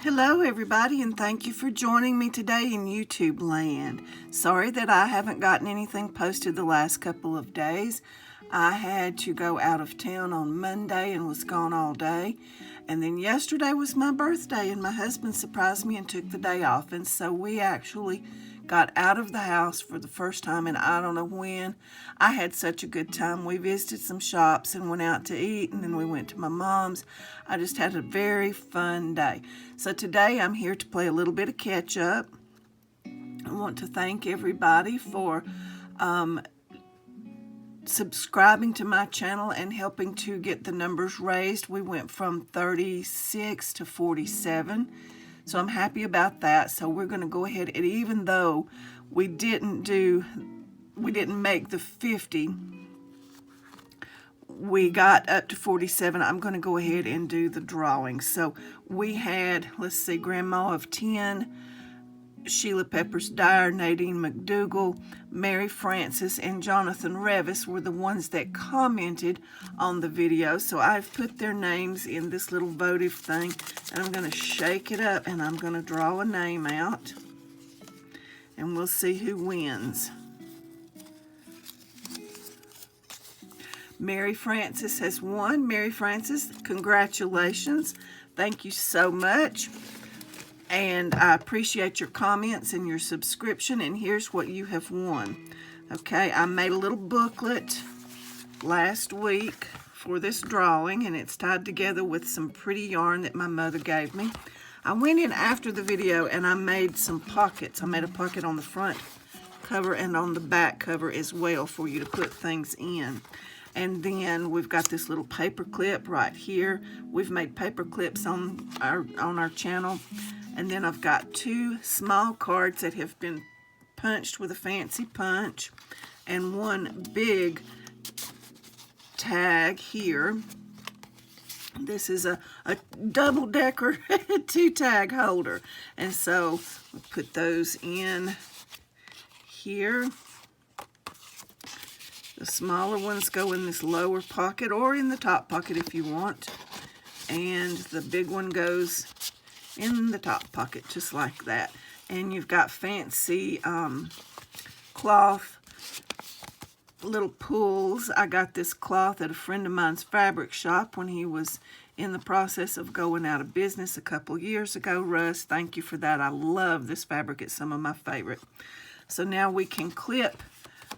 Hello everybody, and thank you for joining me today in YouTube land. Sorry that I haven't gotten anything posted the last couple of days. I had to go out of town on Monday and was gone all day. And then yesterday was my birthday and my husband surprised me and took the day off. And so we actually got out of the house for the first time in I don't know when. I had such a good time. We visited some shops and went out to eat, and then we went to my mom's. I just had a very fun day. So today I'm here to play a little bit of catch up. I want to thank everybody for subscribing to my channel and helping to get the numbers raised. We went from 36 to 47. So I'm happy about that. So we're going to go ahead, and even though we didn't make the 50, we got up to 47. I'm going to go ahead and do the drawing. So we had, let's see, Grandma of 10, Sheila Peppers Dyer, Nadine McDougall, Mary Frances, and Jonathan Revis were the ones that commented on the video. So I've put their names in this little votive thing, and I'm going to shake it up, and I'm going to draw a name out, and we'll see who wins. Mary Frances has won. Mary Frances, congratulations. Thank you so much. And I appreciate your comments and your subscription. And here's what you have won. Okay, I made a little booklet last week for this drawing, and it's tied together with some pretty yarn that my mother gave me. I went in after the video and I made some pockets. I made a pocket on the front cover and on the back cover as well for you to put things in. And then we've got this little paper clip right here. We've made paper clips on our channel. And then I've got two small cards that have been punched with a fancy punch, and one big tag here. This is a double-decker two tag holder. And so we'll put those in here. The smaller ones go in this lower pocket or in the top pocket if you want. And the big one goes in the top pocket, just like that. And you've got fancy cloth little pulls. I got this cloth at a friend of mine's fabric shop when he was in the process of going out of business a couple years ago. Russ, thank you for that. I love this fabric. It's some of my favorite. So now we can clip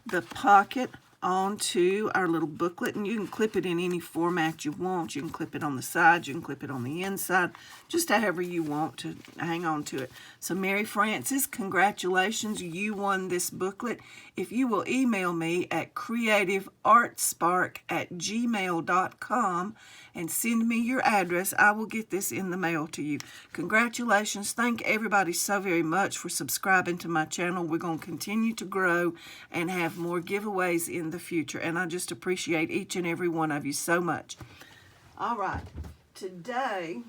the pocket onto our little booklet, and you can clip it in any format you want. You can clip it on the side, you can clip it on the inside, just however you want to hang on to it. So Mary Frances, congratulations, you won this booklet. If you will email me at creativeartspark@gmail.com and send me your address, I will get this in the mail to you. Congratulations. Thank everybody so very much for subscribing to my channel. We're going to continue to grow and have more giveaways in the future, and I just appreciate each and every one of you so much. All right, today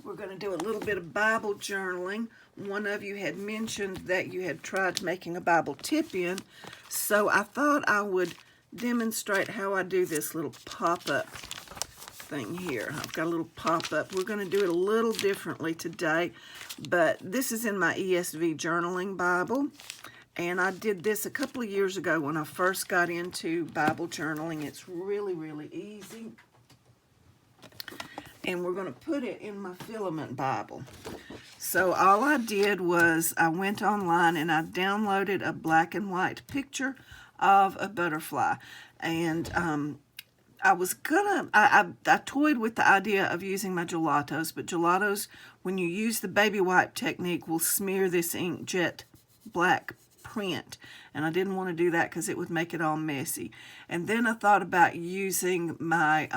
we're going to do a little bit of Bible journaling. One of you had mentioned that you had tried making a Bible tip-in, so I thought I would demonstrate how I do this little pop-up thing here. I've got a little pop-up. We're going to do it a little differently today, but this is in my ESV journaling Bible, and I did this a couple of years ago when I first got into Bible journaling. It's really, really easy. And we're going to put it in my Filament Bible. So all I did was I went online and I downloaded a black and white picture of a butterfly. And I toyed with the idea of using my gelatos, but gelatos, when you use the baby wipe technique, will smear this inkjet black print, and I didn't want to do that because it would make it all messy. And then I thought about using my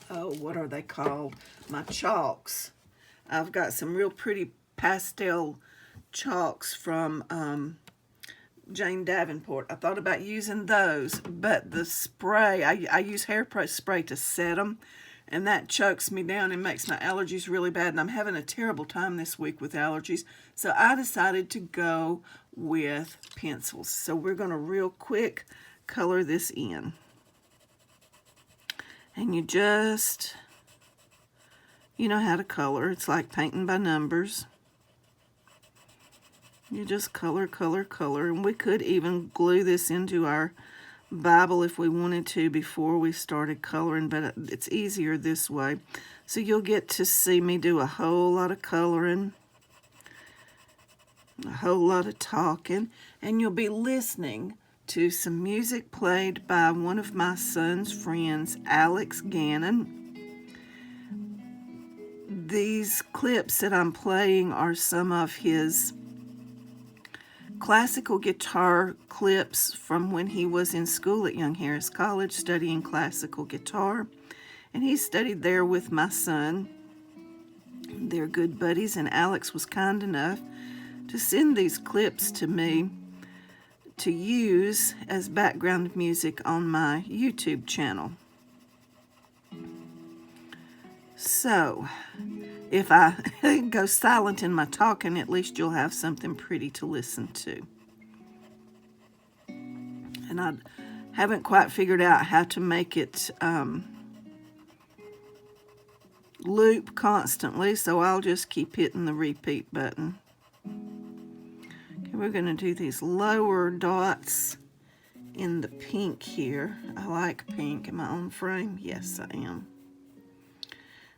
what are they called? My chalks. I've got some real pretty pastel chalks from Jane Davenport. I thought about using those, but the spray, I use hair spray to set them, and that chokes me down and makes my allergies really bad, and I'm having a terrible time this week with allergies, so I decided to go with pencils. So we're going to real quick color this in. And you just you know how to color. It's like painting by numbers. You just color, color, color. And we could even glue this into our Bible if we wanted to before we started coloring, but it's easier this way. So you'll get to see me do a whole lot of coloring, a whole lot of talking, and you'll be listening to some music played by one of my son's friends, Alex Gannon. These clips that I'm playing are some of his classical guitar clips from when he was in school at Young Harris College studying classical guitar. And he studied there with my son. They're good buddies, and Alex was kind enough to send these clips to me to use as background music on my YouTube channel. So, if I go silent in my talking, at least you'll have something pretty to listen to. And I haven't quite figured out how to make it loop constantly, so I'll just keep hitting the repeat button. Okay, we're going to do these lower dots in the pink here. I like pink. Am I on frame? Yes, I am.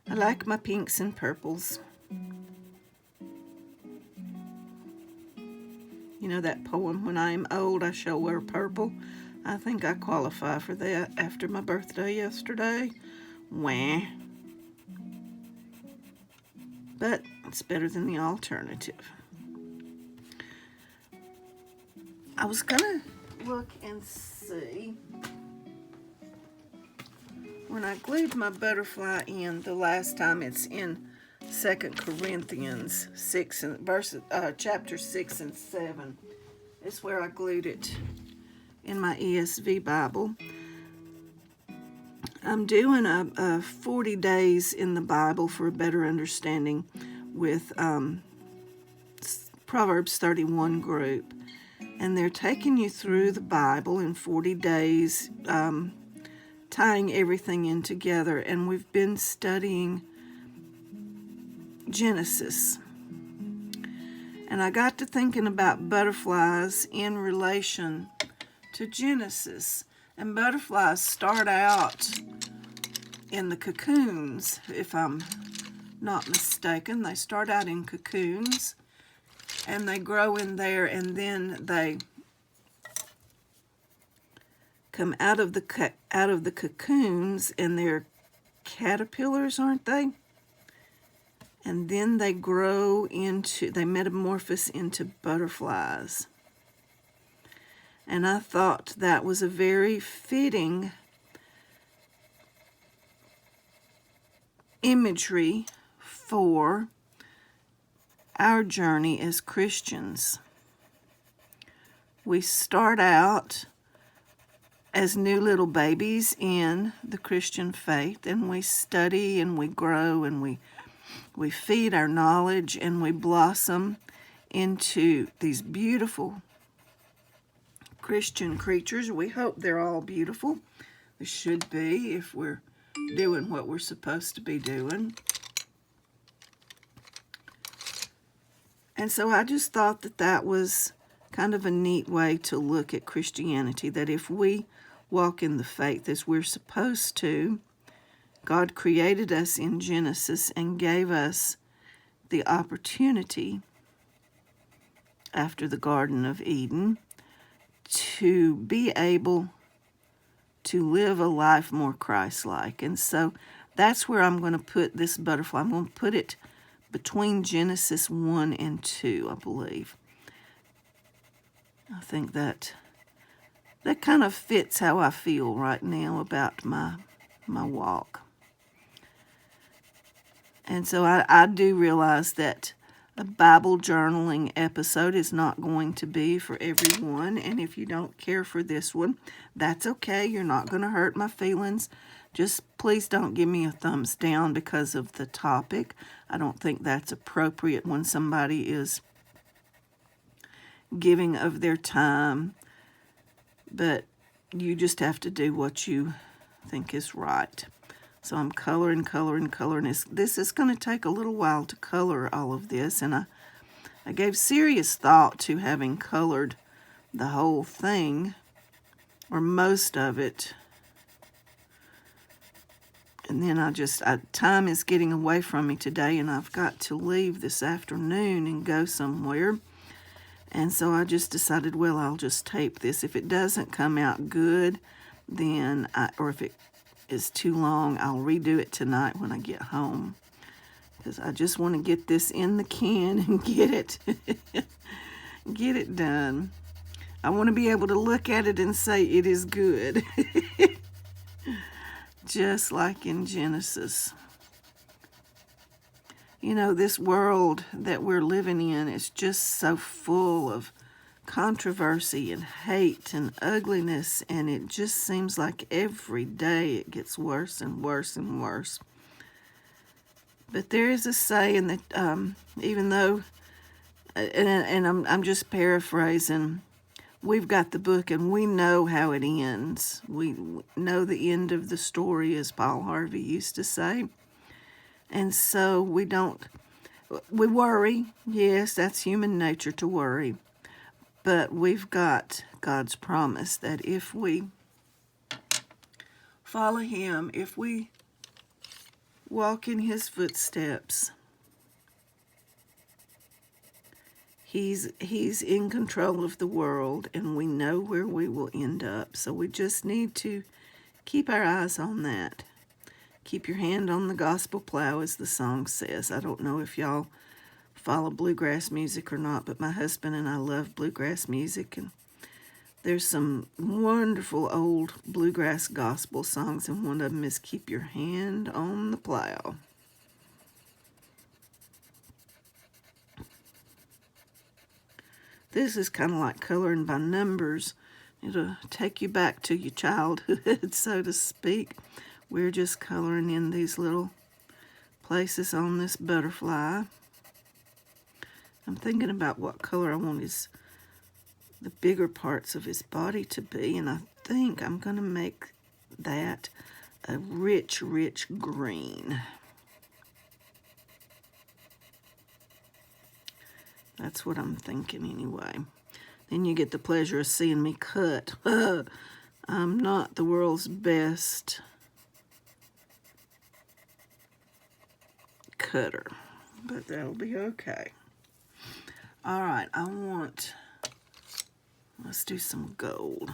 I like my pinks and purples. You know that poem, "When I am old, I shall wear purple"? I think I qualify for that after my birthday yesterday. Wah. But it's better than the alternative. I was going to look and see. When I glued my butterfly in the last time, it's in 2 Corinthians 6 and chapter 6 and 7. It's where I glued it in my ESV Bible. I'm doing a 40 days in the Bible for a better understanding with Proverbs 31 group. And they're taking you through the Bible in 40 days, tying everything in together. And we've been studying Genesis. And I got to thinking about butterflies in relation to Genesis. And butterflies start out in the cocoons, if I'm not mistaken. They start out in cocoons, and they grow in there, and then they come out of the cocoons, and they're caterpillars, aren't they? And then they they metamorphose into butterflies. And I thought that was a very fitting imagery for our journey as Christians. We start out as new little babies in the Christian faith, and we study and we grow and we feed our knowledge, and we blossom into these beautiful Christian creatures. We hope they're all beautiful. They should be if we're doing what we're supposed to be doing. And so I just thought that was kind of a neat way to look at Christianity, that if we walk in the faith as we're supposed to, God created us in Genesis and gave us the opportunity after the Garden of Eden to be able to live a life more Christ-like. And so that's where I'm going to put this butterfly. I'm going to put it between Genesis 1 and 2, I believe. I think that kind of fits how I feel right now about my walk. And so I do realize that a Bible journaling episode is not going to be for everyone. And if you don't care for this one, that's okay. You're not going to hurt my feelings. Just please don't give me a thumbs down because of the topic. I don't think that's appropriate when somebody is giving of their time. But you just have to do what you think is right. So I'm coloring. This is going to take a little while to color all of this, and I gave serious thought to having colored the whole thing, or most of it. And then time is getting away from me today, and I've got to leave this afternoon and go somewhere. And so I just decided, well, I'll just tape this. If it doesn't come out good, then, or if it is too long, I'll redo it tonight when I get home. Because I just want to get this in the can and get it done. I want to be able to look at it and say it is good. Just like in Genesis. You know, this world that we're living in is just so full of controversy and hate and ugliness, and it just seems like every day it gets worse and worse and worse. But there is a saying that even though, and I'm just paraphrasing, we've got the book and we know how it ends. We know the end of the story, as Paul Harvey used to say. And so we worry. Yes, that's human nature to worry. But we've got God's promise that if we follow Him, if we walk in His footsteps, He's in control of the world, and we know where we will end up. So we just need to keep our eyes on that. Keep your hand on the gospel plow, as the song says. I don't know if y'all follow bluegrass music or not, but my husband and I love bluegrass music, and there's some wonderful old bluegrass gospel songs, and one of them is Keep Your Hand on the Plow. This is kind of like coloring by numbers. It'll take you back to your childhood, so to speak. We're just coloring in these little places on this butterfly. I'm thinking about what color I want the bigger parts of his body to be, and I think I'm going to make that a rich, rich green. That's what I'm thinking anyway. Then you get the pleasure of seeing me cut. I'm not the world's best cutter, but that'll be okay. All right, let's do some gold,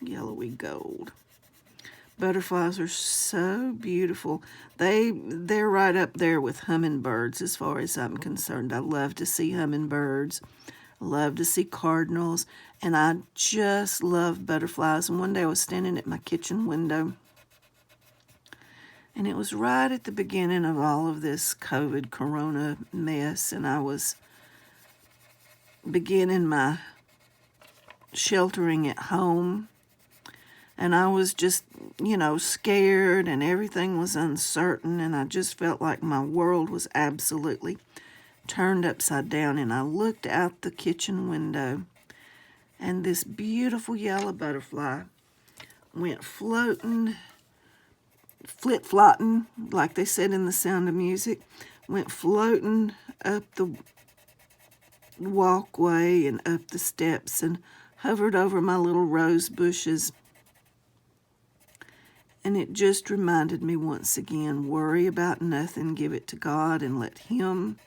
yellowy gold. Butterflies are so beautiful. They're right up there with hummingbirds as far as I'm concerned. I love to see hummingbirds. I love to see cardinals. And I just love butterflies. And one day I was standing at my kitchen window, and it was right at the beginning of all of this COVID corona mess, and I was beginning my sheltering at home. And I was just, scared, and everything was uncertain, and I just felt like my world was absolutely turned upside down. And I looked out the kitchen window, and this beautiful yellow butterfly went floating, flit-flotting, like they said in The Sound of Music, went floating up the walkway and up the steps and hovered over my little rose bushes. And it just reminded me once again, worry about nothing, give it to God and let Him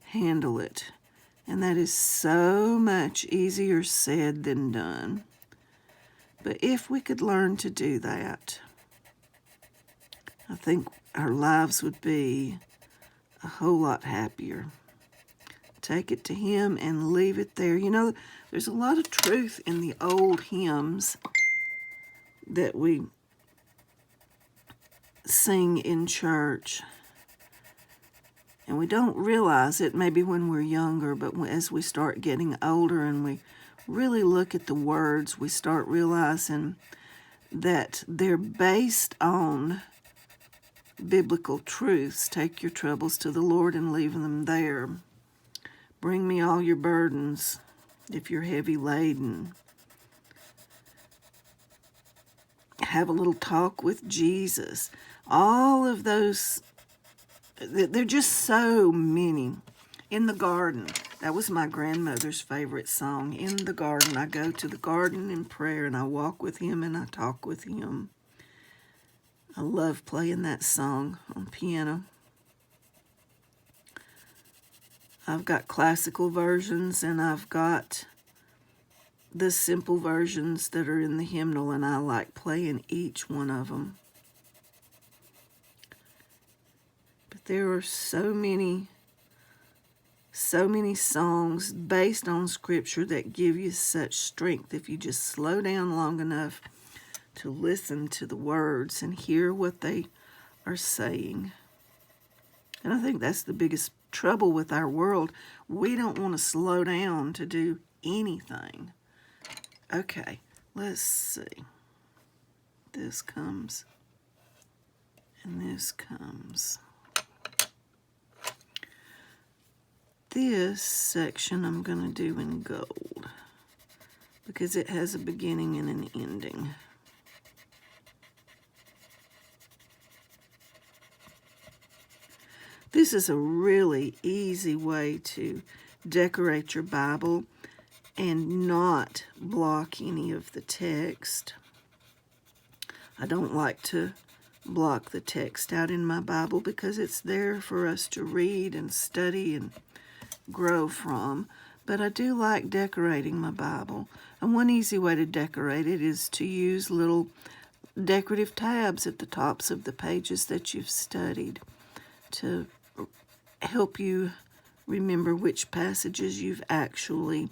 handle it. And that is so much easier said than done. But if we could learn to do that, I think our lives would be a whole lot happier. Take it to Him and leave it there. There's a lot of truth in the old hymns that we sing in church, and we don't realize it maybe when we're younger, but as we start getting older and we really look at the words, we start realizing that they're based on biblical truths. Take your troubles to the Lord and leave them there. Bring me all your burdens if you're heavy laden. Have a little talk with Jesus. All of those, they're just so many. In the Garden, that was my grandmother's favorite song. In the Garden, I go to the garden in prayer, and I walk with him and I talk with him. I love playing that song on piano. I've got classical versions, and I've got the simple versions that are in the hymnal, and I like playing each one of them. But there are so many songs based on Scripture that give you such strength if you just slow down long enough to listen to the words and hear what they are saying. And I think that's the biggest trouble with our world. We don't want to slow down to do anything. Okay, let's see. This comes, and this comes. This section I'm going to do in gold because it has a beginning and an ending. This is a really easy way to decorate your Bible and not block any of the text. I don't like to block the text out in my Bible because it's there for us to read and study and grow from. But I do like decorating my Bible. And one easy way to decorate it is to use little decorative tabs at the tops of the pages that you've studied to help you remember which passages you've actually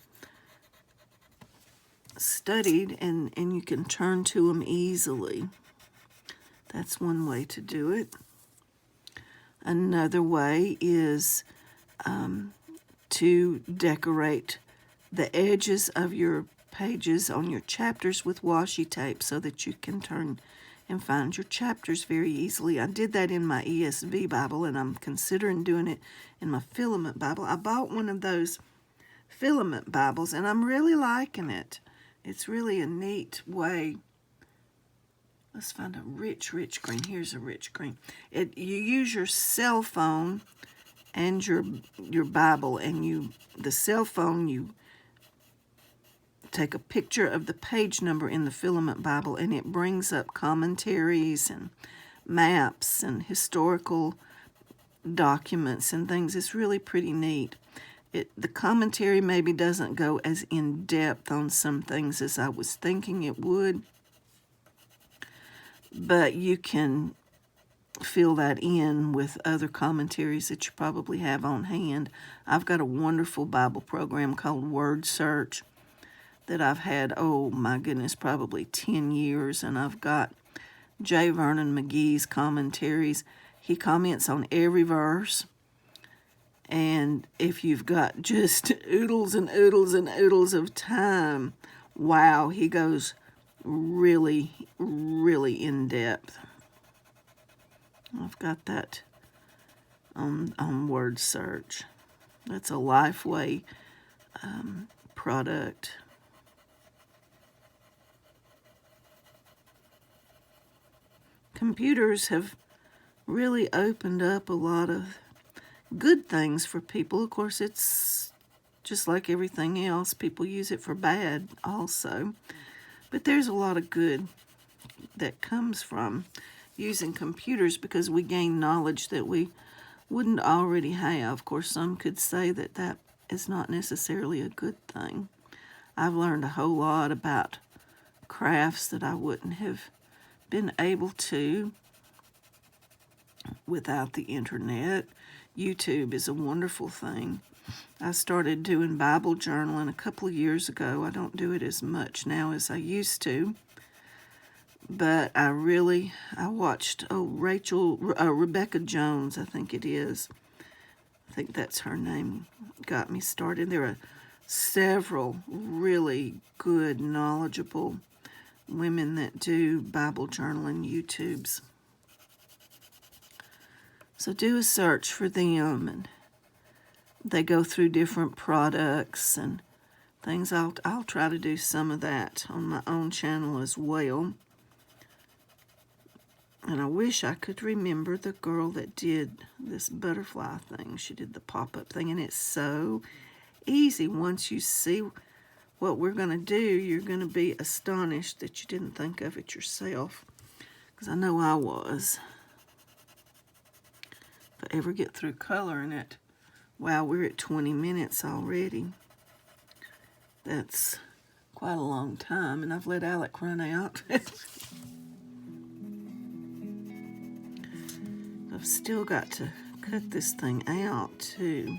studied, and you can turn to them easily. That's one way to do it. Another way is to decorate the edges of your pages on your chapters with washi tape so that you can turn and find your chapters very easily. I did that in my ESV Bible, and I'm considering doing it in my Filament Bible. I bought one of those Filament Bibles, and I'm really liking it. It's really a neat way. Let's find a rich green. Here's a rich green. You use your cell phone and your Bible, and the cell phone, you take a picture of the page number in the Filament Bible, and it brings up commentaries and maps and historical documents and things. It's really pretty neat. The commentary maybe doesn't go as in depth on some things as I was thinking it would, but you can fill that in with other commentaries that you probably have on hand. I've got a wonderful Bible program called Word Search that I've had, oh my goodness, probably 10 years, and I've got J. Vernon McGee's commentaries. He comments on every verse, and if you've got just oodles and oodles and oodles of time, wow, he goes really, really in depth. I've got that on Word Search. That's a Lifeway product. Computers have really opened up a lot of good things for people. Of course, it's just like everything else. People use it for bad also. But there's a lot of good that comes from using computers because we gain knowledge that we wouldn't already have. Of course, some could say that that is not necessarily a good thing. I've learned a whole lot about crafts that I wouldn't have been able to without the internet. YouTube is a wonderful thing. I started doing Bible journaling a couple of years ago. I don't do it as much now as I used to. But I watched, Rebecca Jones, I think it is. I think that's her name, got me started. There are several really good, knowledgeable women that do Bible journaling YouTubes. So do a search for them, and they go through different products and things. I'll try to do some of that on my own channel as well. And I wish I could remember the girl that did this butterfly thing. She did the pop-up thing, and it's so easy. Once you see what we're going to do, you're going to be astonished that you didn't think of it yourself, because I know I was. If I ever get through coloring it, wow, we're at 20 minutes already. That's quite a long time, and I've let Alec run out. I've still got to cut this thing out too.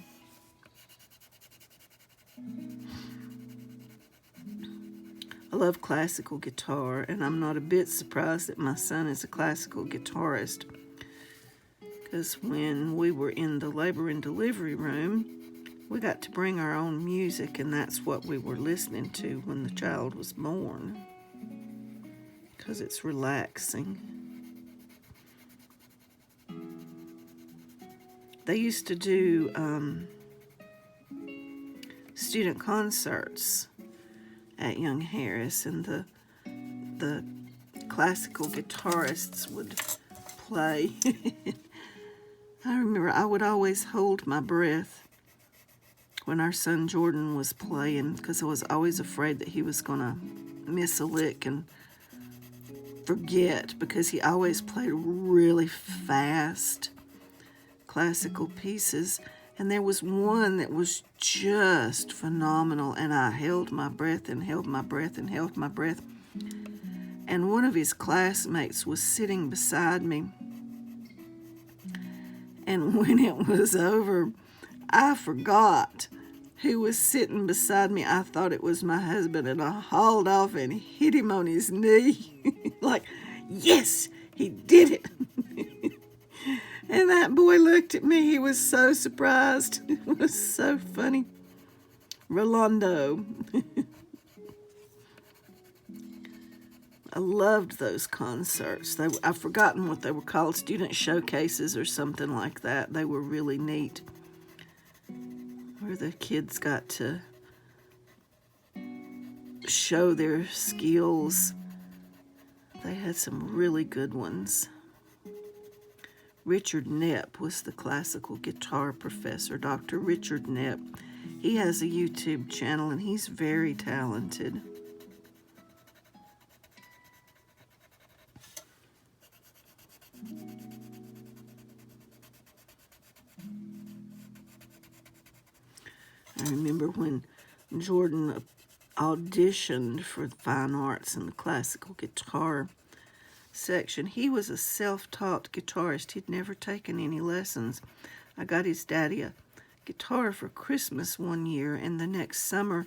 I love classical guitar, and I'm not a bit surprised that my son is a classical guitarist, because when we were in the labor and delivery room, we got to bring our own music, and that's what we were listening to when the child was born, because it's relaxing. They used to do student concerts at Young Harris, and the classical guitarists would play. I remember I would always hold my breath when our son Jordan was playing, because I was always afraid that he was going to miss a lick and forget, because he always played really fast classical pieces. And there was one that was just phenomenal, and I held my breath and held my breath and held my breath. And one of his classmates was sitting beside me. And when it was over, I forgot who was sitting beside me. I thought it was my husband, and I hauled off and hit him on his knee. Like, yes, he did it. And that boy looked at me. He was so surprised. It was so funny. Rolando. I loved those concerts. I've forgotten what they were called, student showcases or something like that. They were really neat, where the kids got to show their skills. They had some really good ones. Richard Knepp was the classical guitar professor, Dr. Richard Knepp. He has a YouTube channel, and he's very talented. I remember when Jordan auditioned for the fine arts and the classical guitar section. He was a self-taught guitarist. He'd never taken any lessons. I got his daddy a guitar for Christmas one year, and the next summer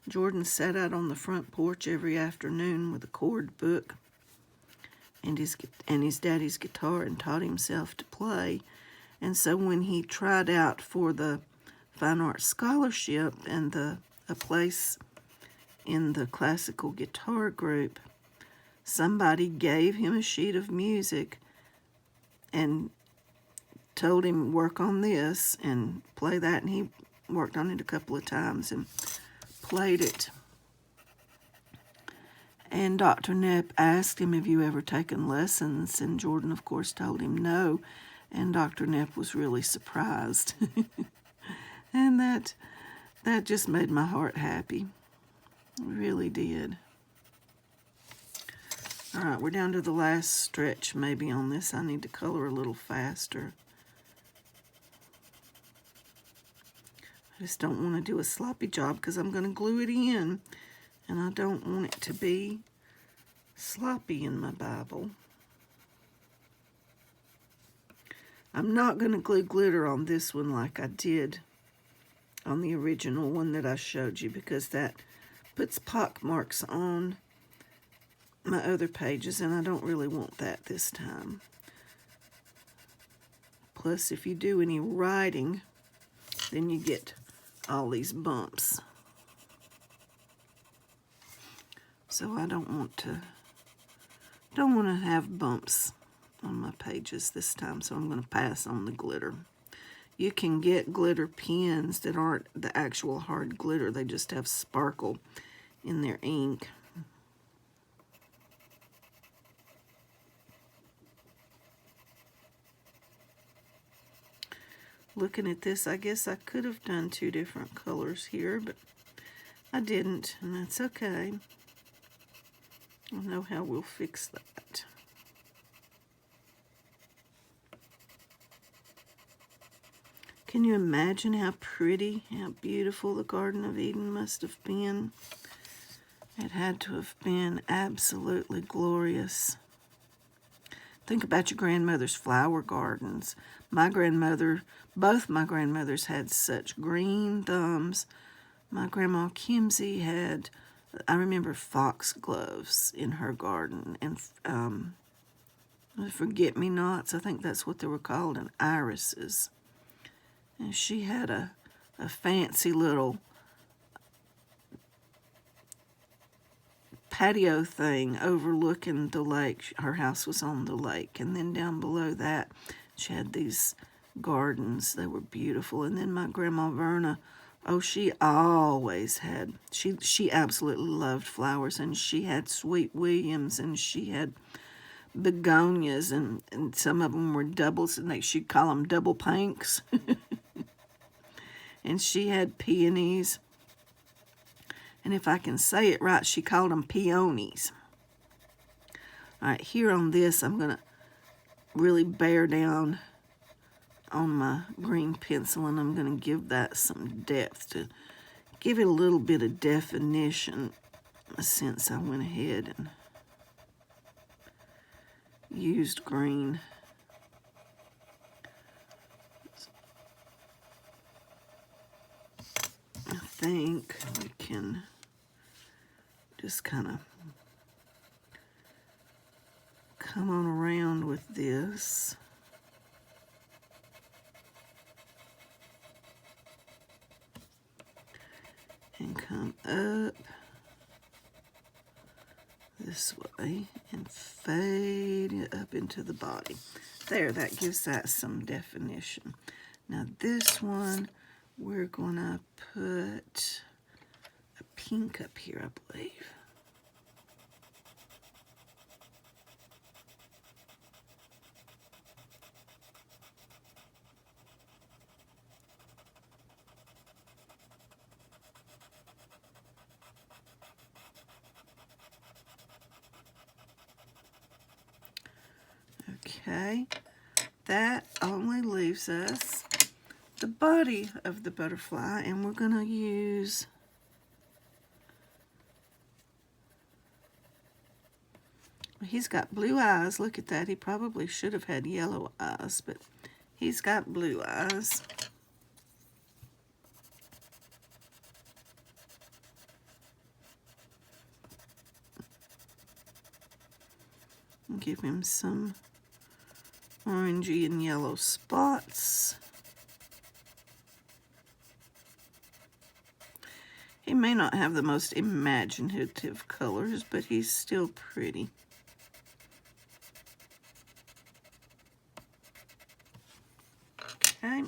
Jordan sat out on the front porch every afternoon with a chord book and his daddy's guitar and taught himself to play. And so when he tried out for the Fine Arts Scholarship and a place in the classical guitar group, somebody gave him a sheet of music and told him, work on this and play that, and he worked on it a couple of times and played it. And Dr. Knepp asked him, have you ever taken lessons? And Jordan, of course, told him no, and Dr. Knepp was really surprised. And that just made my heart happy. It really did. All right, we're down to the last stretch maybe on this. I need to color a little faster. I just don't want to do a sloppy job because I'm going to glue it in, and I don't want it to be sloppy in my Bible. I'm not going to glue glitter on this one like I did on the original one that I showed you, because that puts pock marks on my other pages, and I don't really want that this time. Plus, if you do any writing, then you get all these bumps. So I don't want to have bumps on my pages this time, so I'm going to pass on the glitter. You can get glitter pens that aren't the actual hard glitter. They just have sparkle in their ink. Looking at this, I guess I could have done 2 different colors here, but I didn't, and that's okay. I know how we'll fix that. Can you imagine how pretty, how beautiful the Garden of Eden must have been? It had to have been absolutely glorious. Think about your grandmother's flower gardens. My grandmother, both my grandmothers had such green thumbs. My grandma Kimsey had, I remember, foxgloves in her garden, and forget-me-nots, I think that's what they were called, and irises. And she had a fancy little patio thing overlooking the lake. Her house was on the lake, and then down below that she had these gardens. They were beautiful. And then my grandma Verna, oh, she always had, she absolutely loved flowers, and she had sweet williams, and she had begonias, and some of them were doubles, and she'd call them double pinks. And she had peonies. And if I can say it right, she called them peonies. All right, here on this, I'm going to really bear down on my green pencil, and I'm going to give that some depth to give it a little bit of definition, since I went ahead and used green. I think we can just kind of come on around with this. And come up this way and fade it up into the body. There, that gives that some definition. Now this one, we're gonna put a pink up here, I believe. Okay, that only leaves us the body of the butterfly, and we're going to use he's got blue eyes. Look at that. He probably should have had yellow eyes, but he's got blue eyes. Give him some orangey and yellow spots. He may not have the most imaginative colors, but he's still pretty. Okay.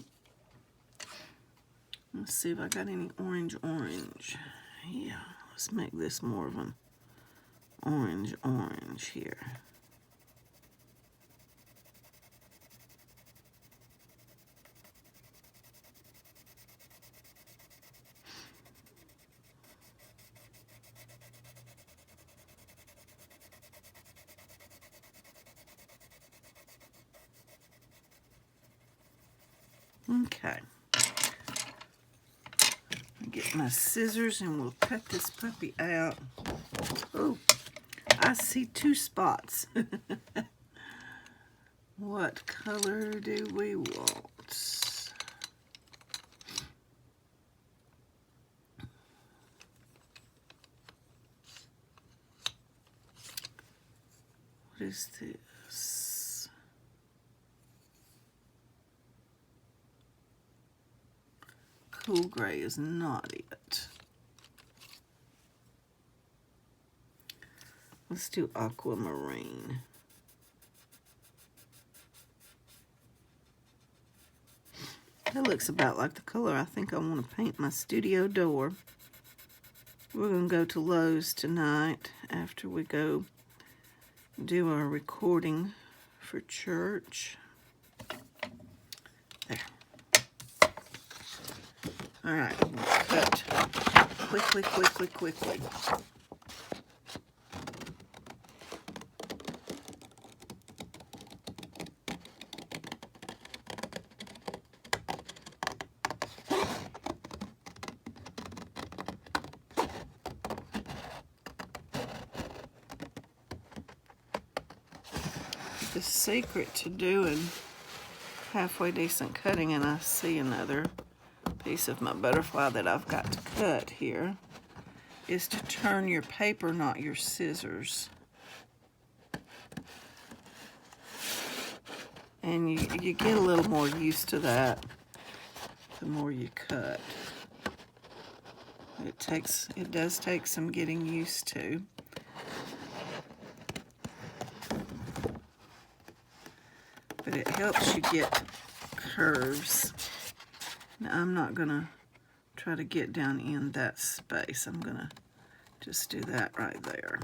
Let's see if I got any orange. Yeah, let's make this more of an orange here. Okay. Get my scissors and we'll cut this puppy out. Oh, I see 2 spots. What color do we want? What is this? Cool gray is not it. Let's do aquamarine. That looks about like the color I think I want to paint my studio door. We're going to go to Lowe's tonight after we go do our recording for church. There. All right, cut quickly, quickly, quickly. The secret to doing halfway decent cutting, and I see another piece of my butterfly that I've got to cut here, is to turn your paper, not your scissors. And you get a little more used to that the more you cut. It does take some getting used to. But it helps you get curves. Now I'm not gonna try to get down in that space. I'm gonna just do that right there.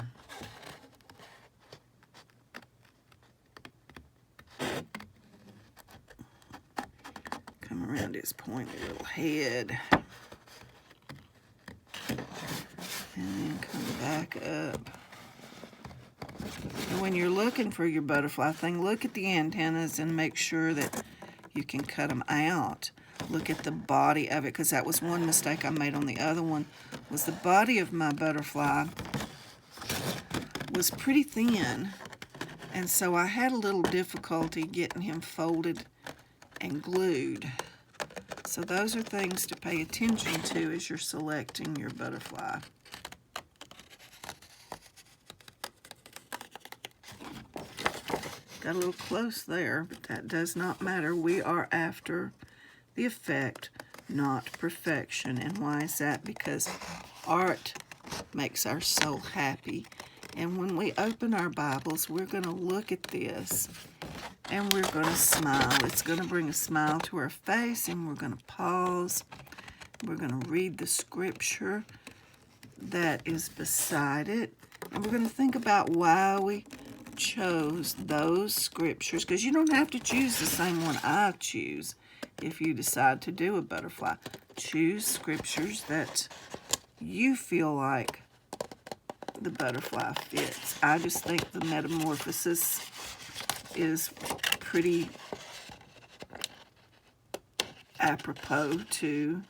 Come around his pointy little head. And then come back up. And when you're looking for your butterfly thing, look at the antennas and make sure that you can cut them out. Look at the body of it, because that was one mistake I made on the other one, was the body of my butterfly was pretty thin. And so I had a little difficulty getting him folded and glued. So those are things to pay attention to as you're selecting your butterfly. Got a little close there, but that does not matter. We are after the effect, not perfection. And why is that? Because art makes our soul happy. And when we open our Bibles, we're going to look at this and we're going to smile. It's going to bring a smile to our face, and we're going to pause. We're going to read the scripture that is beside it. And we're going to think about why we chose those scriptures, because you don't have to choose the same one I choose if you decide to do a butterfly. Choose scriptures that you feel like the butterfly fits. I just think the Metamorphosis is pretty apropos to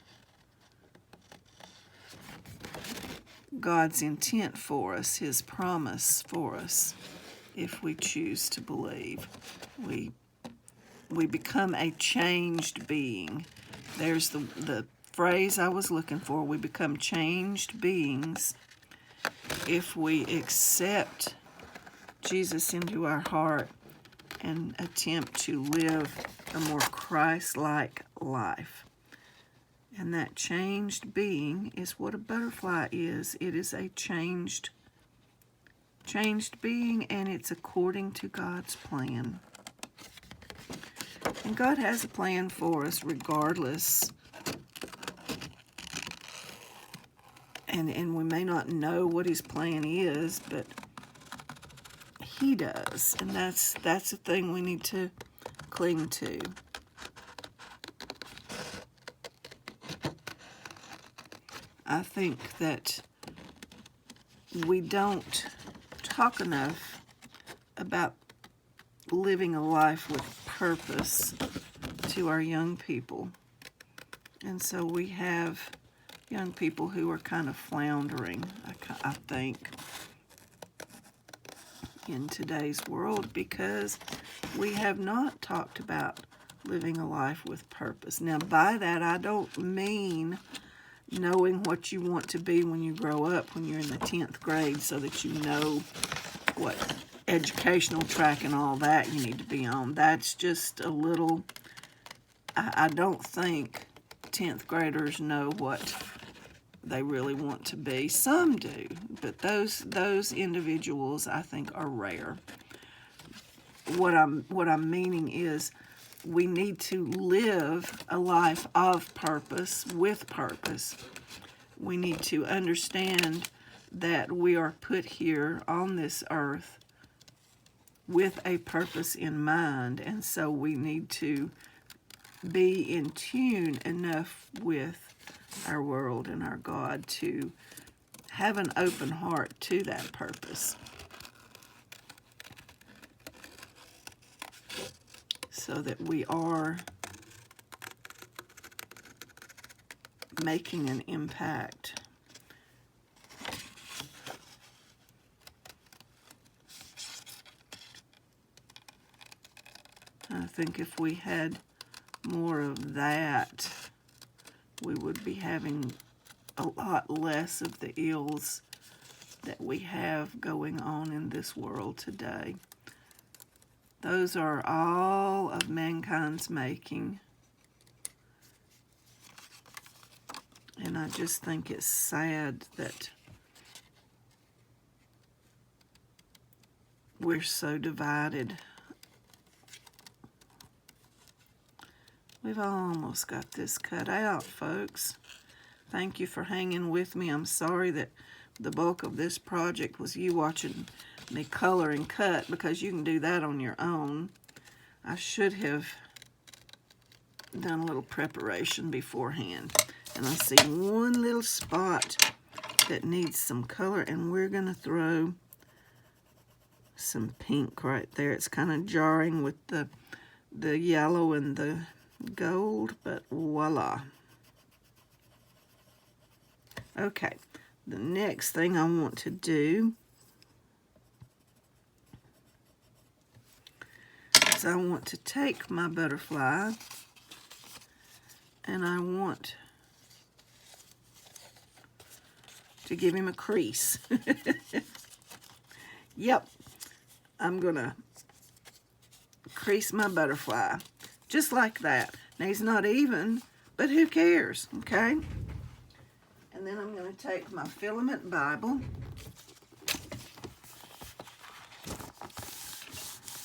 God's intent for us, His promise for us. If we choose to believe, we become a changed being. There's the phrase I was looking for. We become changed beings if we accept Jesus into our heart and attempt to live a more Christ-like life. And that changed being is what a butterfly is. It is a changed being, and it's according to God's plan. And God has a plan for us regardless. And we may not know what His plan is, but He does. And that's the thing we need to cling to. I think that we don't talk enough about living a life with purpose to our young people. And so we have young people who are kind of floundering, I think, in today's world, because we have not talked about living a life with purpose. Now, by that, I don't mean knowing what you want to be when you grow up, when you're in the 10th grade, so that you know what educational track and all that you need to be on. That's just a little, I don't think 10th graders know what they really want to be. Some do, but those individuals, I think, are rare. What I'm meaning is we need to live a life of purpose, with purpose. We need to understand that we are put here on this earth with a purpose in mind, and so we need to be in tune enough with our world and our God to have an open heart to that purpose. So that we are making an impact. I think if we had more of that, we would be having a lot less of the ills that we have going on in this world today. Those are all of mankind's making. And I just think it's sad that we're so divided. We've almost got this cut out, folks. Thank you for hanging with me. I'm sorry that the bulk of this project was you watching me color and cut, because you can do that on your own. I should have done a little preparation beforehand. And I see one little spot that needs some color, and we're going to throw some pink right there. It's kind of jarring with the yellow and the gold, but voila. Okay, the next thing I want to do is I want to take my butterfly and I want to give him a crease. Yep, I'm gonna crease my butterfly just like that. Now he's not even, but who cares, okay? And then I'm gonna take my filament Bible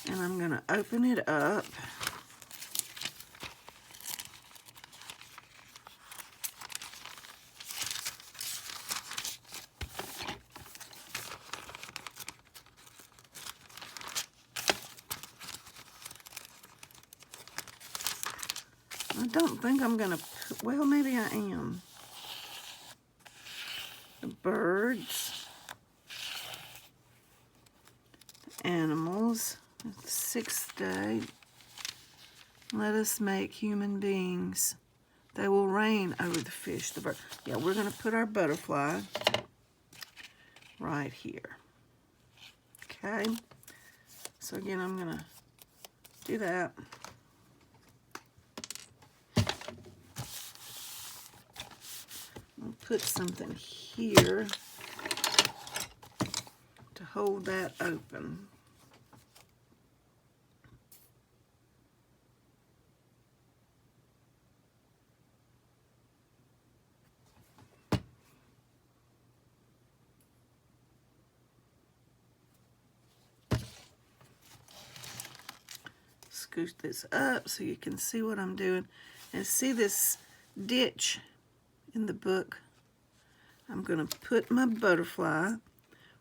and I'm gonna open it up. I don't think I'm gonna put, well, maybe I am. The birds, the animals, the 6th day. Let us make human beings. They will reign over the fish, the bird. Yeah, we're gonna put our butterfly right here. Okay. So again, I'm gonna do that. I'll put something here to hold that open. Scoot this up so you can see what I'm doing. And see this ditch in the book? I'm going to put my butterfly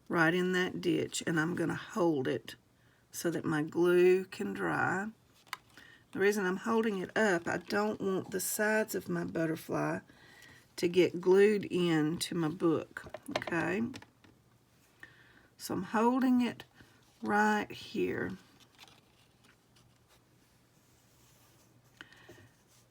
right in that ditch and I'm going to hold it so that my glue can dry. The reason I'm holding it up, I don't want the sides of my butterfly to get glued into my book, okay? So I'm holding it right here.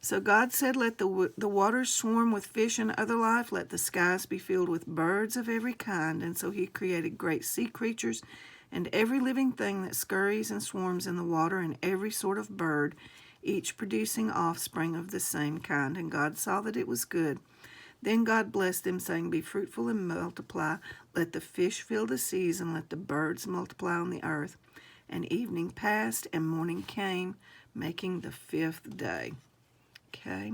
So God said, let the waters swarm with fish and other life. Let the skies be filled with birds of every kind. And so he created great sea creatures and every living thing that scurries and swarms in the water and every sort of bird, each producing offspring of the same kind. And God saw that it was good. Then God blessed them, saying, be fruitful and multiply. Let the fish fill the seas and let the birds multiply on the earth. And evening passed and morning came, making the 5th day. Okay,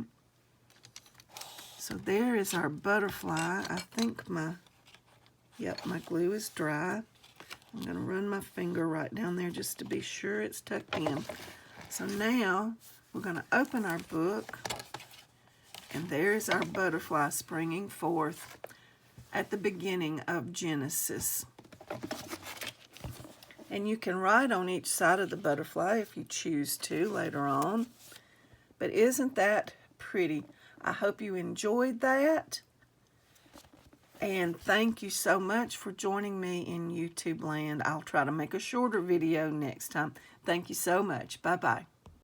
so there is our butterfly. I think my glue is dry. I'm going to run my finger right down there just to be sure it's tucked in. So now we're going to open our book, and there's our butterfly springing forth at the beginning of Genesis. And you can write on each side of the butterfly if you choose to later on. But isn't that pretty? I hope you enjoyed that. And thank you so much for joining me in YouTube land. I'll try to make a shorter video next time. Thank you so much. Bye-bye.